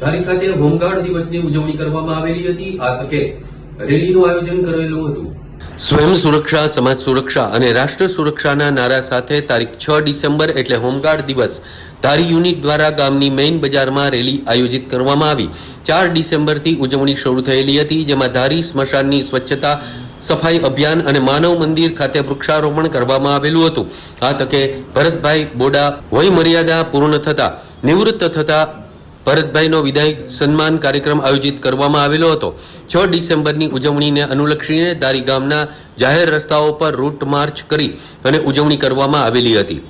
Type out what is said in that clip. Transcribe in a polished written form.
ધારી ખાતે હોમગાર્ડ દિવસની ઉજવણી કરવામાં આવેલી હતી। આ તકે રેલીનું આયોજન કરેલું હતું। સ્વયં સુરક્ષા, સમાજ સુરક્ષા અને રાષ્ટ્ર સુરક્ષાના નારા સાથે તારીખ 6 ડિસેમ્બર એટલે હોમગાર્ડ દિવસ ધારી યુનિટ દ્વારા ગામની મેઇન બજારમાં રેલી આયોજિત કરવામાં આવી। 4 ડિસેમ્બરથી ઉજવણી શરૂ થયેલી હતી, જેમાં ધારી સ્મશાનની સ્વચ્છતા સફાઈ અભિયાન અને માનવ મંદિર ખાતે વૃક્ષારોપણ કરવામાં આવેલું હતું। આ તકે ભરતભાઈ બોડા વય મર્યાદા પૂર્ણ થતા નિવૃત્ત થતા ભરતભાઈનો વિદાય સન્માન કાર્યક્રમ આયોજિત કરવામાં આવેલો હતો। 6 ડિસેમ્બરની ઉજવણીને અનુલક્ષીને ધારી ગામના જાહેર રસ્તાઓ પર રૂટ માર્ચ કરી અને ઉજવણી કરવામાં આવેલી હતી।